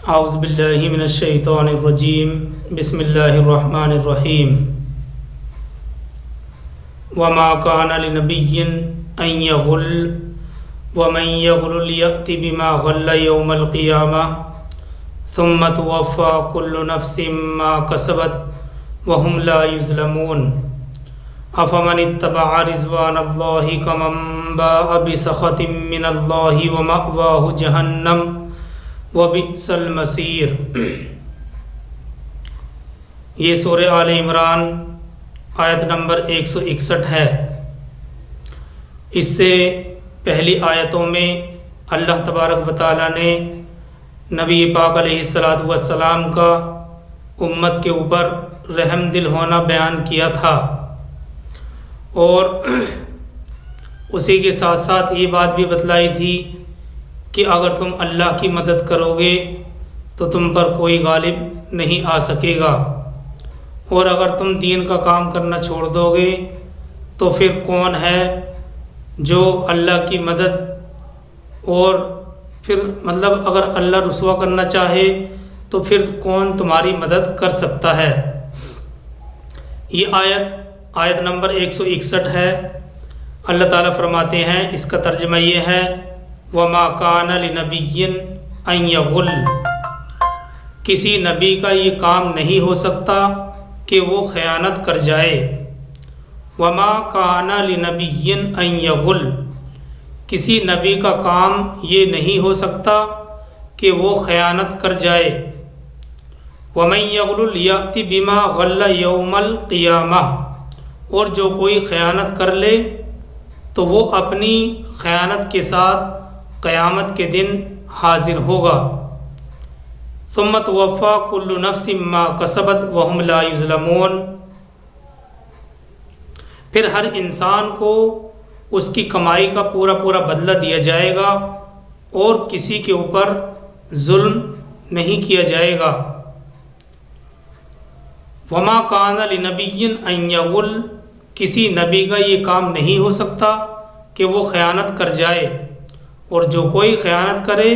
اعوذ باللہ من الشیطان الرجیم بسم اللہ الرحمن الرحیم وما کان لنبی ان یغل ومن یغل یأت بما غل یوم القیامہ ثم توفی کل نفس ما کسبت وهم لا یظلمون افمن اتبع رضوان اللہ کمن باء بسخط من اللہ ومأواہ جہنم وبئس المصیر۔ یہ سورہ آل عمران آیت نمبر 161 ہے۔ اس سے پہلی آیتوں میں اللہ تبارک و تعالیٰ نے نبی پاک علیہ الصلاۃ والسلام کا امت کے اوپر رحم دل ہونا بیان کیا تھا، اور اسی کے ساتھ ساتھ یہ بات بھی بتلائی تھی کہ اگر تم اللہ کی مدد کرو گے تو تم پر کوئی غالب نہیں آ سکے گا، اور اگر تم دین کا کام کرنا چھوڑ دو گے تو پھر کون ہے جو اللہ کی مدد، اور پھر اگر اللہ رسوا کرنا چاہے تو پھر کون تمہاری مدد کر سکتا ہے۔ یہ آیت نمبر 161 ہے۔ اللہ تعالیٰ فرماتے ہیں، اس کا ترجمہ یہ ہے وما کان لنبی ان یغل، کسی نبی کا یہ کام نہیں ہو سکتا کہ وہ خیانت کر جائے۔ وما کان لنبی ان یغل، کسی نبی کا کام یہ نہیں ہو سکتا کہ وہ خیانت کر جائے۔ ومن یغل یأت بما غل یوم القیامہ، اور جو کوئی خیانت کر لے تو وہ اپنی خیانت کے ساتھ قیامت کے دن حاضر ہوگا۔ ثم توفی کل نفس ما کسبت وهم لا یظلمون، پھر ہر انسان کو اس کی کمائی کا پورا بدلہ دیا جائے گا اور کسی کے اوپر ظلم نہیں کیا جائے گا۔ وما کان لنبی ان یغل، کسی نبی کا یہ کام نہیں ہو سکتا کہ وہ خیانت کر جائے، اور جو کوئی خیانت کرے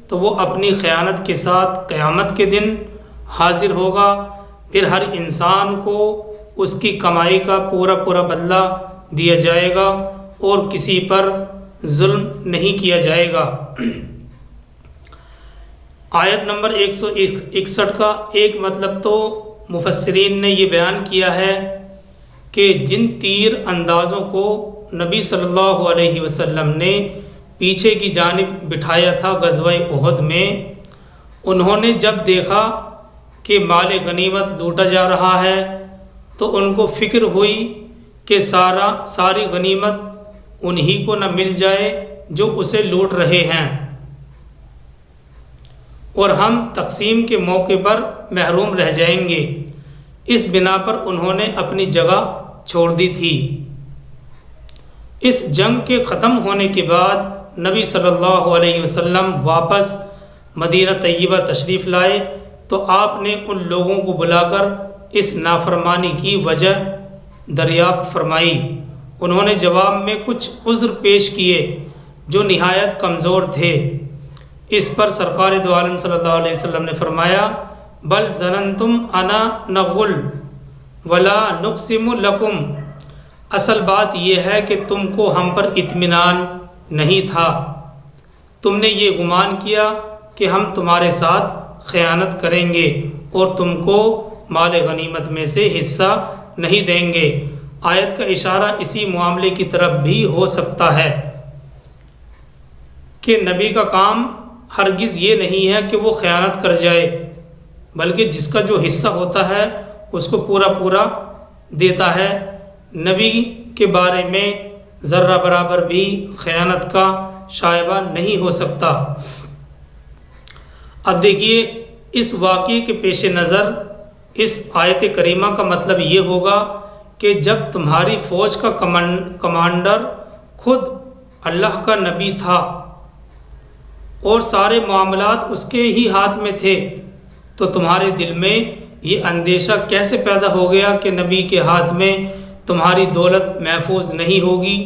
تو وہ اپنی خیانت کے ساتھ قیامت کے دن حاضر ہوگا۔ پھر ہر انسان کو اس کی کمائی کا پورا بدلہ دیا جائے گا اور کسی پر ظلم نہیں کیا جائے گا۔ آیت نمبر 161 کا ایک مطلب تو مفسرین نے یہ بیان کیا ہے کہ جن تیر اندازوں کو نبی صلی اللہ علیہ وسلم نے پیچھے کی جانب بٹھایا تھا غزوہ احد میں، انہوں نے جب دیکھا کہ مال غنیمت لوٹا جا رہا ہے تو ان کو فکر ہوئی کہ ساری غنیمت انہی کو نہ مل جائے جو اسے لوٹ رہے ہیں، اور ہم تقسیم کے موقع پر محروم رہ جائیں گے۔ اس بنا پر انہوں نے اپنی جگہ چھوڑ دی تھی۔ اس جنگ کے ختم ہونے کے بعد نبی صلی اللہ علیہ وسلم واپس مدینہ طیبہ تشریف لائے تو آپ نے ان لوگوں کو بلا کر اس نافرمانی کی وجہ دریافت فرمائی۔ انہوں نے جواب میں کچھ عذر پیش کیے جو نہایت کمزور تھے۔ اس پر سرکار دو عالم صلی اللہ علیہ وسلم نے فرمایا بل ظننتم انا نغل ولا نقسم لکم، اصل بات یہ ہے کہ تم کو ہم پر اطمینان نہیں تھا، تم نے یہ گمان کیا کہ ہم تمہارے ساتھ خیانت کریں گے اور تم کو مال غنیمت میں سے حصہ نہیں دیں گے۔ آیت کا اشارہ اسی معاملے کی طرف بھی ہو سکتا ہے کہ نبی کا کام ہرگز یہ نہیں ہے کہ وہ خیانت کر جائے، بلکہ جس کا جو حصہ ہوتا ہے اس کو پورا دیتا ہے۔ نبی کے بارے میں ذرہ برابر بھی خیانت کا شائبہ نہیں ہو سکتا۔ اب دیکھیے، اس واقعے کے پیش نظر اس آیت کریمہ کا مطلب یہ ہوگا کہ جب تمہاری فوج کا کمانڈر خود اللہ کا نبی تھا اور سارے معاملات اس کے ہی ہاتھ میں تھے، تو تمہارے دل میں یہ اندیشہ کیسے پیدا ہو گیا کہ نبی کے ہاتھ میں تمہاری دولت محفوظ نہیں ہوگی؟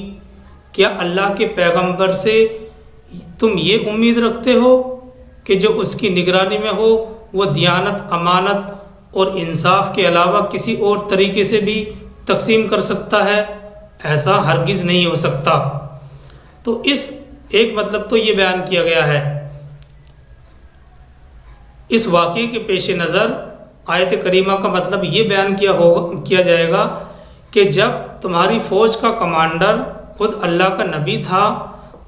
کیا اللہ کے پیغمبر سے تم یہ امید رکھتے ہو کہ جو اس کی نگرانی میں ہو وہ دیانت، امانت اور انصاف کے علاوہ کسی اور طریقے سے بھی تقسیم کر سکتا ہے؟ ایسا ہرگز نہیں ہو سکتا۔ تو اس ایک مطلب تو یہ بیان کیا گیا ہے۔ اس واقعے کے پیش نظر آیت کریمہ کا مطلب یہ بیان کیا جائے گا کہ جب تمہاری فوج کا کمانڈر خود اللہ کا نبی تھا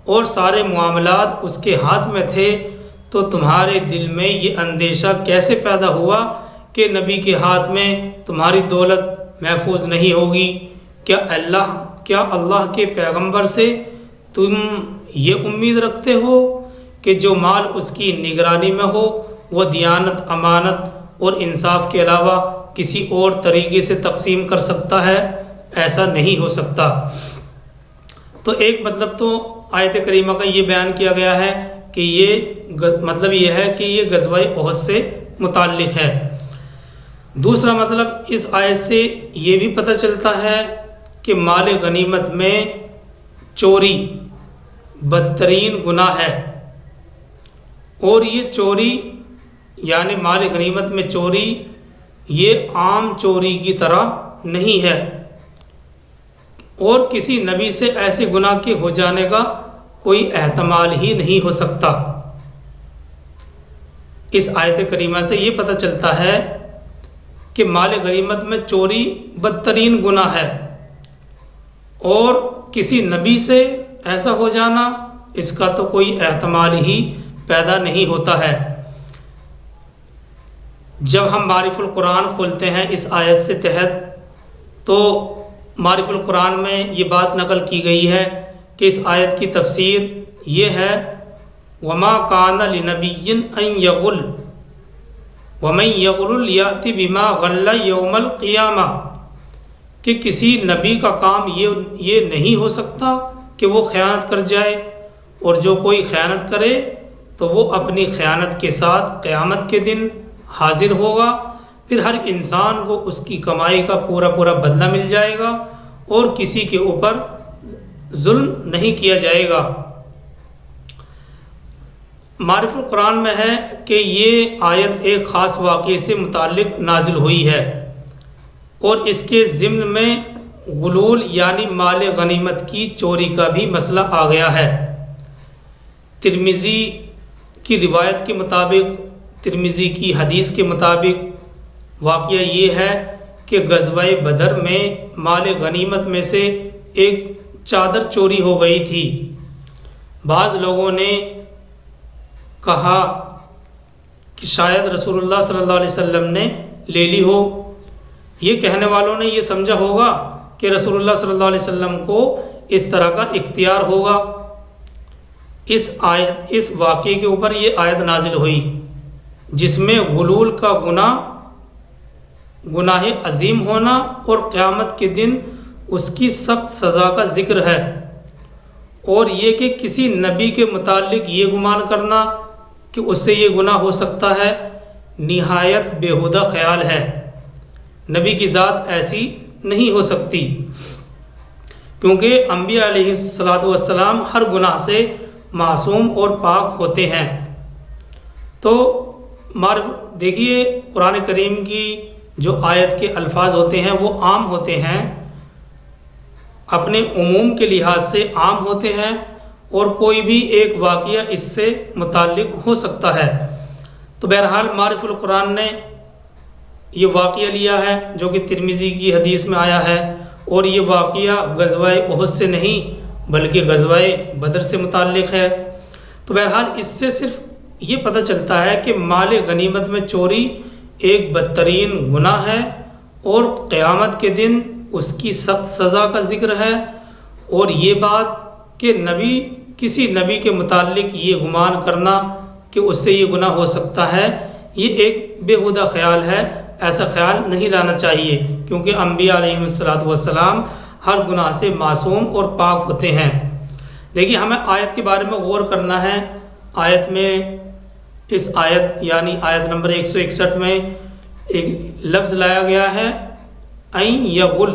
اور سارے معاملات اس کے ہاتھ میں تھے، تو تمہارے دل میں یہ اندیشہ کیسے پیدا ہوا کہ نبی کے ہاتھ میں تمہاری دولت محفوظ نہیں ہوگی؟ کیا اللہ کے پیغمبر سے تم یہ امید رکھتے ہو کہ جو مال اس کی نگرانی میں ہو وہ دیانت، امانت اور انصاف کے علاوہ کسی اور طریقے سے تقسیم کر سکتا ہے؟ ایسا نہیں ہو سکتا۔ تو ایک مطلب تو آیت کریمہ کا یہ بیان کیا گیا ہے کہ یہ مطلب یہ ہے کہ یہ غزوہ احد سے متعلق ہے۔ دوسرا مطلب اس آیت سے یہ بھی پتہ چلتا ہے کہ مال غنیمت میں چوری بدترین گناہ ہے، اور یہ چوری یعنی مال غنیمت میں چوری یہ عام چوری کی طرح نہیں ہے، اور کسی نبی سے ایسے گناہ کے ہو جانے کا کوئی احتمال ہی نہیں ہو سکتا۔ اس آیت کریمہ سے یہ پتہ چلتا ہے کہ مال غنیمت میں چوری بدترین گناہ ہے، اور کسی نبی سے ایسا ہو جانا اس کا تو کوئی احتمال ہی پیدا نہیں ہوتا ہے۔ جب ہم معارف القرآن کھولتے ہیں اس آیت سے تحت، تو معارف القرآن میں یہ بات نقل کی گئی ہے کہ اس آیت کی تفسیر یہ ہے وَمَا كَانَ لِنَبِيٍّ أَن يَغُلَّ وَمَن يَغْلُلْ يَأْتِ بِمَا غَلَّ يَوْمَ الْقِيَامَةِ، کہ کسی نبی کا کام یہ نہیں ہو سکتا کہ وہ خیانت کر جائے، اور جو کوئی خیانت کرے تو وہ اپنی خیانت کے ساتھ قیامت کے دن حاضر ہوگا، پھر ہر انسان کو اس کی کمائی کا پورا بدلہ مل جائے گا، اور کسی کے اوپر ظلم نہیں کیا جائے گا۔ معارف القرآن میں ہے کہ یہ آیت ایک خاص واقعے سے متعلق نازل ہوئی ہے، اور اس کے ضمن میں غلول یعنی مال غنیمت کی چوری کا بھی مسئلہ آ گیا ہے۔ ترمذی کی روایت کے مطابق، ترمذی کی حدیث کے مطابق واقعہ یہ ہے کہ غزوہ بدر میں مال غنیمت میں سے ایک چادر چوری ہو گئی تھی۔ بعض لوگوں نے کہا کہ شاید رسول اللہ صلی اللہ علیہ وسلم نے لے لی ہو۔ یہ کہنے والوں نے یہ سمجھا ہوگا کہ رسول اللہ صلی اللہ علیہ وسلم کو اس طرح کا اختیار ہوگا۔ اس واقعے کے اوپر یہ آیت نازل ہوئی جس میں غلول کا گناہ عظیم ہونا اور قیامت کے دن اس کی سخت سزا کا ذکر ہے، اور یہ کہ کسی نبی کے متعلق یہ گمان کرنا کہ اس سے یہ گناہ ہو سکتا ہے نہایت بیہودہ خیال ہے۔ نبی کی ذات ایسی نہیں ہو سکتی، کیونکہ انبیاء علیہ السلام ہر گناہ سے معصوم اور پاک ہوتے ہیں۔ تو دیکھیے قرآن کریم کی جو آیت کے الفاظ ہوتے ہیں وہ عام ہوتے ہیں، اپنے عموم کے لحاظ سے عام ہوتے ہیں، اور کوئی بھی ایک واقعہ اس سے متعلق ہو سکتا ہے۔ تو بہرحال معارف القرآن نے یہ واقعہ لیا ہے جو کہ ترمذی کی حدیث میں آیا ہے، اور یہ واقعہ غزوہ احد سے نہیں بلکہ غزوہ بدر سے متعلق ہے۔ تو بہرحال اس سے صرف یہ پتہ چلتا ہے کہ مال غنیمت میں چوری ایک بدترین گناہ ہے، اور قیامت کے دن اس کی سخت سزا کا ذکر ہے، اور یہ بات کہ کسی نبی کے متعلق یہ گمان کرنا کہ اس سے یہ گناہ ہو سکتا ہے یہ ایک بیہودہ خیال ہے۔ ایسا خیال نہیں لانا چاہیے، کیونکہ انبیاء علیہ السلام ہر گناہ سے معصوم اور پاک ہوتے ہیں۔ دیکھیے ہمیں آیت کے بارے میں غور کرنا ہے۔ آیت میں اس آیت یعنی آیت نمبر 161 میں ایک لفظ لایا گیا ہے این یغل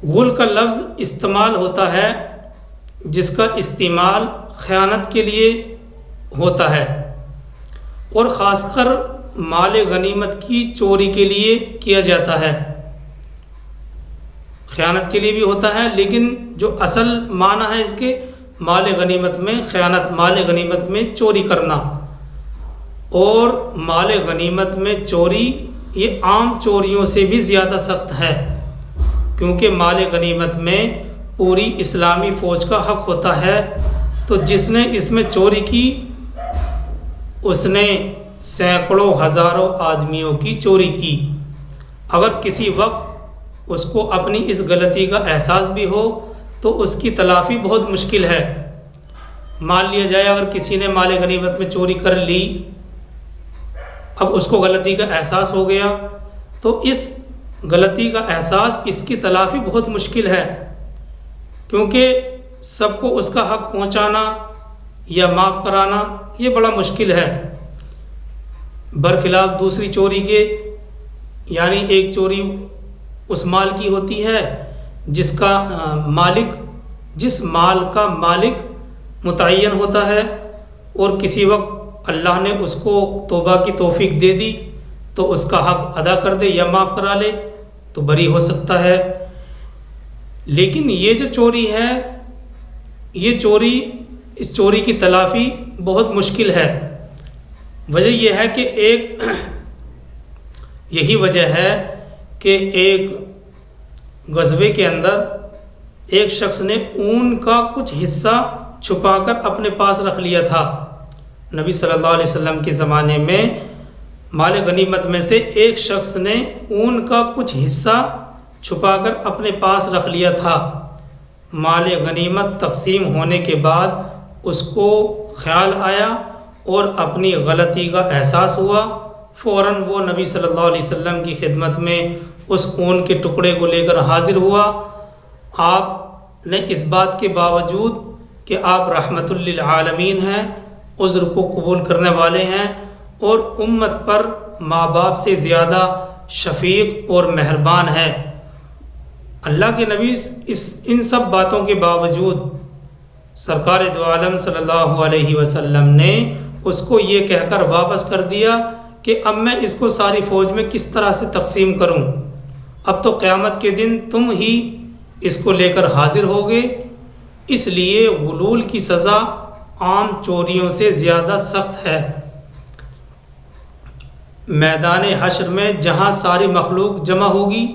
غل کا لفظ استعمال ہوتا ہے جس کا استعمال خیانت کے لیے ہوتا ہے، اور خاص کر مال غنیمت کی چوری کے لیے کیا جاتا ہے۔ خیانت کے لیے بھی ہوتا ہے، لیکن جو اصل معنی ہے اس کے مال غنیمت میں خیانت، مال غنیمت میں چوری کرنا۔ اور مال غنیمت میں چوری یہ عام چوریوں سے بھی زیادہ سخت ہے، کیونکہ مال غنیمت میں پوری اسلامی فوج کا حق ہوتا ہے، تو جس نے اس میں چوری کی اس نے سینکڑوں ہزاروں آدمیوں کی چوری کی۔ اگر کسی وقت اس کو اپنی اس غلطی کا احساس بھی ہو تو اس کی تلافی بہت مشکل ہے۔ مان لیا جائے اگر کسی نے مال غنیمت میں چوری کر لی، اب اس کو غلطی کا احساس ہو گیا، تو اس غلطی کا احساس، اس کی تلافی بہت مشکل ہے، کیونکہ سب کو اس کا حق پہنچانا یا معاف کرانا یہ بڑا مشکل ہے، برخلاف دوسری چوری کے۔ یعنی ایک چوری اس مال کی ہوتی ہے جس کا مالک، جس مال کا مالک متعین ہوتا ہے، اور کسی وقت اللہ نے اس کو توبہ کی توفیق دے دی تو اس کا حق ادا کر دے یا معاف کرا لے تو بری ہو سکتا ہے۔ لیکن یہ جو چوری ہے، یہ چوری، اس چوری کی تلافی بہت مشکل ہے۔ وجہ یہ ہے کہ یہی وجہ ہے کہ ایک غزوے کے اندر ایک شخص نے اون کا کچھ حصہ چھپا کر اپنے پاس رکھ لیا تھا۔ نبی صلی اللہ علیہ وسلم کے زمانے میں مال غنیمت میں سے ایک شخص نے اون کا کچھ حصہ چھپا کر اپنے پاس رکھ لیا تھا۔ مال غنیمت تقسیم ہونے کے بعد اس کو خیال آیا اور اپنی غلطی کا احساس ہوا، فوراً وہ نبی صلی اللہ علیہ وسلم کی خدمت میں اس اون کے ٹکڑے کو لے کر حاضر ہوا۔ آپ نے اس بات کے باوجود کہ آپ رحمت للعالمین ہیں، عذر کو قبول کرنے والے ہیں اور امت پر ماں باپ سے زیادہ شفیق اور مہربان ہے، اللہ کے نبی ان سب باتوں کے باوجود سرکار دو عالم صلی اللہ علیہ وسلم نے اس کو یہ کہہ کر واپس کر دیا کہ اب میں اس کو ساری فوج میں کس طرح سے تقسیم کروں، اب تو قیامت کے دن تم ہی اس کو لے کر حاضر ہوگے۔ اس لیے غلول کی سزا عام چوریوں سے زیادہ سخت ہے۔ میدان حشر میں جہاں ساری مخلوق جمع ہوگی،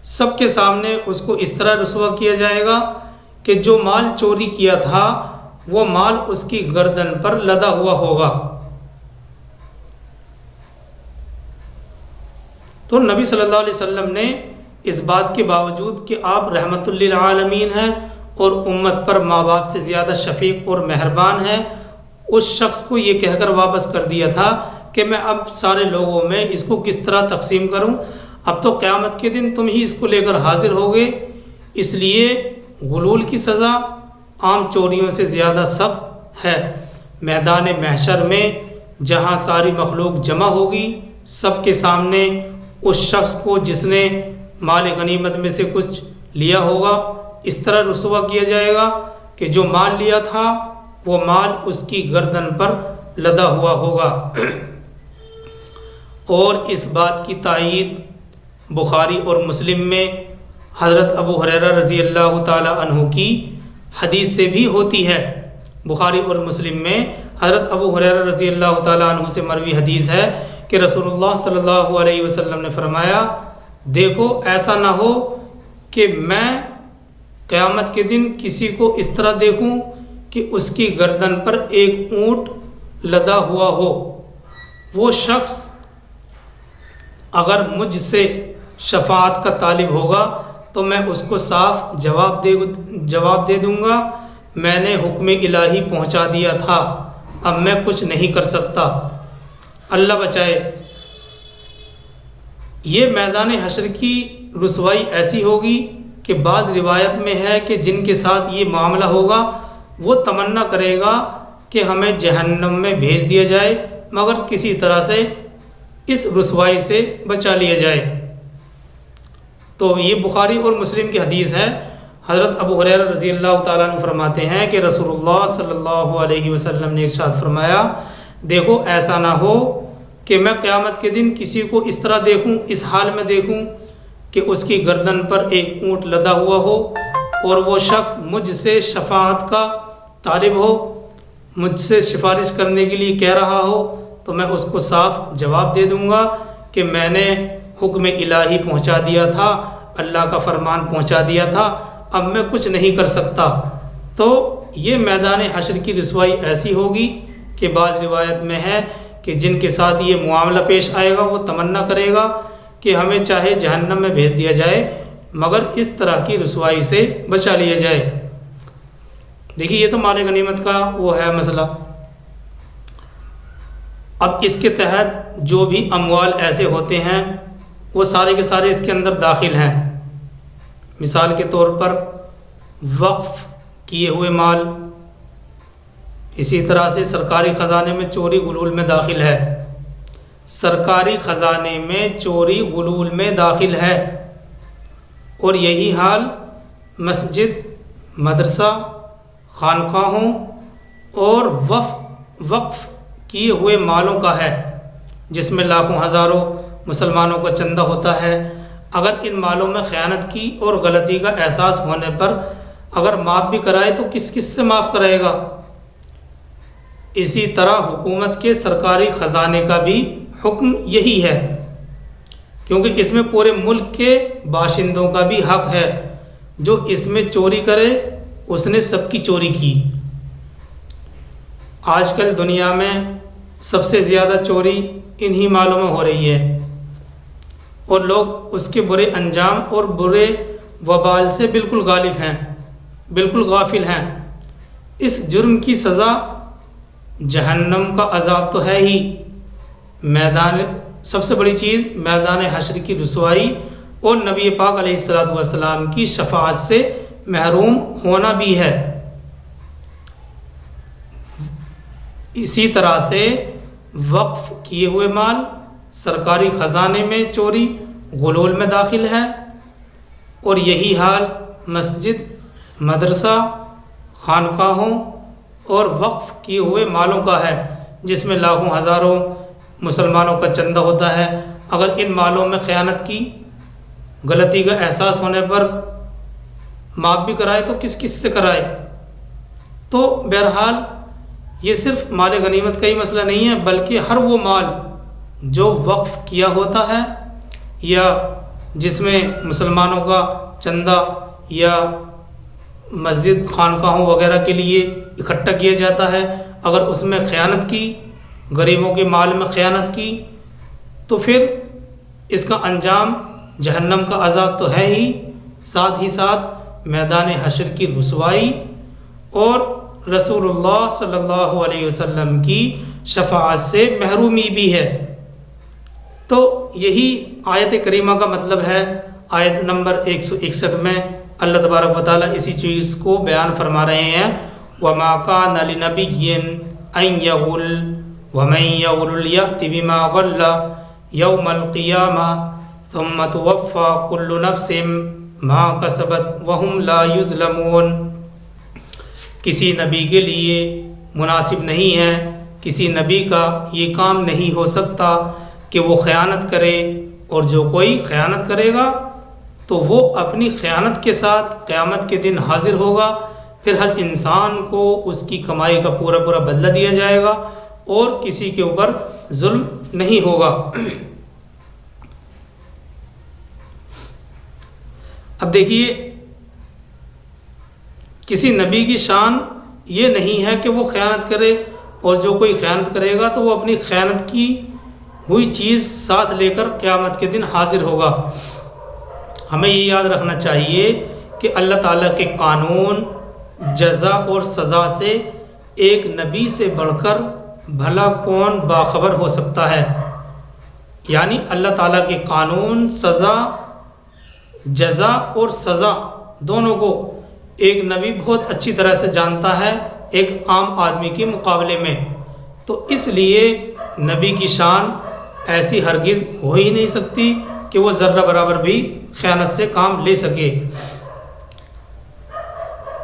سب کے سامنے اس کو اس طرح رسوا کیا جائے گا کہ جو مال چوری کیا تھا وہ مال اس کی گردن پر لدا ہوا ہوگا۔ تو نبی صلی اللہ علیہ وسلم نے اس بات کے باوجود کہ آپ رحمت للعالمین ہیں اور امت پر ماں باپ سے زیادہ شفیق اور مہربان ہیں، اس شخص کو یہ کہہ کر واپس کر دیا تھا کہ میں اب سارے لوگوں میں اس کو کس طرح تقسیم کروں، اب تو قیامت کے دن تم ہی اس کو لے کر حاضر ہوگے۔ اس لیے غلول کی سزا عام چوریوں سے زیادہ سخت ہے۔ میدان محشر میں جہاں ساری مخلوق جمع ہوگی، سب کے سامنے اس شخص کو جس نے مال غنیمت میں سے کچھ لیا ہوگا اس طرح رسوا کیا جائے گا کہ جو مال لیا تھا وہ مال اس کی گردن پر لدا ہوا ہوگا۔ اور اس بات کی تائید بخاری اور مسلم میں حضرت ابو ہریرہ رضی اللہ تعالی عنہ کی حدیث سے بھی ہوتی ہے۔ بخاری اور مسلم میں حضرت ابو ہریرہ رضی اللہ تعالی عنہ سے مروی حدیث ہے کہ رسول اللہ صلی اللہ علیہ وسلم نے فرمایا، دیکھو ایسا نہ ہو کہ میں قیامت کے دن کسی کو اس طرح دیکھوں کہ اس کی گردن پر ایک اونٹ لدا ہوا ہو۔ وہ شخص اگر مجھ سے شفاعت کا طالب ہوگا تو میں اس کو صاف جواب دے دوں گا، میں نے حکم الہی پہنچا دیا تھا، اب میں کچھ نہیں کر سکتا، اللہ بچائے۔ یہ میدان حشر کی رسوائی ایسی ہوگی کہ بعض روایت میں ہے کہ جن کے ساتھ یہ معاملہ ہوگا وہ تمنا کرے گا کہ ہمیں جہنم میں بھیج دیا جائے، مگر کسی طرح سے اس رسوائی سے بچا لیا جائے۔ تو یہ بخاری اور مسلم کی حدیث ہے۔ حضرت ابو ہریرہ رضی اللہ تعالیٰ عنہ فرماتے ہیں کہ رسول اللہ صلی اللہ علیہ وسلم نے ارشاد فرمایا، دیکھو ایسا نہ ہو کہ میں قیامت کے دن کسی کو اس طرح دیکھوں، اس حال میں دیکھوں کہ اس کی گردن پر ایک اونٹ لدا ہوا ہو اور وہ شخص مجھ سے شفاعت کا طالب ہو، مجھ سے سفارش کرنے کے لیے کہہ رہا ہو، تو میں اس کو صاف جواب دے دوں گا کہ میں نے حکم الہی پہنچا دیا تھا، اللہ کا فرمان پہنچا دیا تھا، اب میں کچھ نہیں کر سکتا۔ تو یہ میدان حشر کی رسوائی ایسی ہوگی کہ بعض روایت میں ہے کہ جن کے ساتھ یہ معاملہ پیش آئے گا وہ تمنا کرے گا کہ ہمیں چاہے جہنم میں بھیج دیا جائے مگر اس طرح کی رسوائی سے بچا لیا جائے۔ دیکھیے یہ تو مال غنیمت کا وہ ہے مسئلہ۔ اب اس کے تحت جو بھی اموال ایسے ہوتے ہیں وہ سارے کے سارے اس کے اندر داخل ہیں۔ مثال کے طور پر وقف کیے ہوئے مال، اسی طرح سے سرکاری خزانے میں چوری غلول میں داخل ہے، سرکاری خزانے میں چوری غلول میں داخل ہے، اور یہی حال مسجد، مدرسہ، خانقاہوں اور وقف کیے ہوئے مالوں کا ہے، جس میں لاکھوں ہزاروں مسلمانوں کا چندہ ہوتا ہے۔ اگر ان مالوں میں خیانت کی اور غلطی کا احساس ہونے پر اگر معاف بھی کرائے تو کس سے معاف کرائے گا؟ اسی طرح حکومت کے سرکاری خزانے کا بھی حکم یہی ہے، کیونکہ اس میں پورے ملک کے باشندوں کا بھی حق ہے۔ جو اس میں چوری کرے اس نے سب کی چوری کی۔ آج کل دنیا میں سب سے زیادہ چوری انہی مالوں میں ہو رہی ہے، اور لوگ اس کے برے انجام اور برے وبال سے بالکل غافل ہیں، بالکل غافل ہیں۔ اس جرم کی سزا جہنم کا عذاب تو ہے ہی، سب سے بڑی چیز میدان حشر کی رسوائی اور نبی پاک علیہ الصلوۃ والسلام کی شفاعت سے محروم ہونا بھی ہے۔ اسی طرح سے وقف کیے ہوئے مال سرکاری خزانے میں چوری غلول میں داخل ہے، اور یہی حال مسجد، مدرسہ، خانقاہوں اور وقف کیے ہوئے مالوں کا ہے، جس میں لاکھوں ہزاروں مسلمانوں کا چندہ ہوتا ہے۔ اگر ان مالوں میں خیانت کی، غلطی کا احساس ہونے پر معاف بھی کرائے تو کس سے کرائے؟ تو بہرحال یہ صرف مال غنیمت کا ہی مسئلہ نہیں ہے، بلکہ ہر وہ مال جو وقف کیا ہوتا ہے یا جس میں مسلمانوں کا چندہ یا مسجد، خانقاہوں وغیرہ کے لیے اکٹھا کیا جاتا ہے، اگر اس میں خیانت کی، غریبوں کے مال میں خیانت کی، تو پھر اس کا انجام جہنم کا عذاب تو ہے ہی، ساتھ ہی ساتھ میدان حشر کی رسوائی اور رسول اللہ صلی اللہ علیہ وسلم کی شفاعت سے محرومی بھی ہے۔ تو یہی آیت کریمہ کا مطلب ہے۔ آیت نمبر 161 میں اللہ تبارک و تعالیٰ اسی چیز کو بیان فرما رہے ہیں، وَمَا كَانَ لِنَبِيٍّ أَن يَغُلَّ وَمَن يَغُلُّ يَأْتِ بِمَا غَلَّ يَوْمَ الْقِيَامَةِ ثُمَّ تُوَفَّى كُلُّ نَفْسٍ مَا كَسَبَتْ وَهُمْ لَا يُظْلَمُونَ۔ کسی نبی کے لیے مناسب نہیں ہے، کسی نبی کا یہ کام نہیں ہو سکتا کہ وہ خیانت کرے، اور جو کوئی خیانت کرے گا تو وہ اپنی خیانت کے ساتھ قیامت کے دن حاضر ہوگا، پھر ہر انسان کو اس کی کمائی کا پورا بدلہ دیا جائے گا اور کسی کے اوپر ظلم نہیں ہوگا۔ اب دیکھیے، کسی نبی کی شان یہ نہیں ہے کہ وہ خیانت کرے، اور جو کوئی خیانت کرے گا تو وہ اپنی خیانت کی ہوئی چیز ساتھ لے کر قیامت کے دن حاضر ہوگا۔ ہمیں یہ یاد رکھنا چاہیے کہ اللہ تعالیٰ کے قانون، جزا اور سزا سے ایک نبی سے بڑھ کر بھلا کون باخبر ہو سکتا ہے؟ یعنی اللہ تعالیٰ کے قانون، سزا، جزا اور سزا دونوں کو ایک نبی بہت اچھی طرح سے جانتا ہے ایک عام آدمی کے مقابلے میں۔ تو اس لیے نبی کی شان ایسی ہرگز ہو ہی نہیں سکتی کہ وہ ذرہ برابر بھی خیانت سے کام لے سکے۔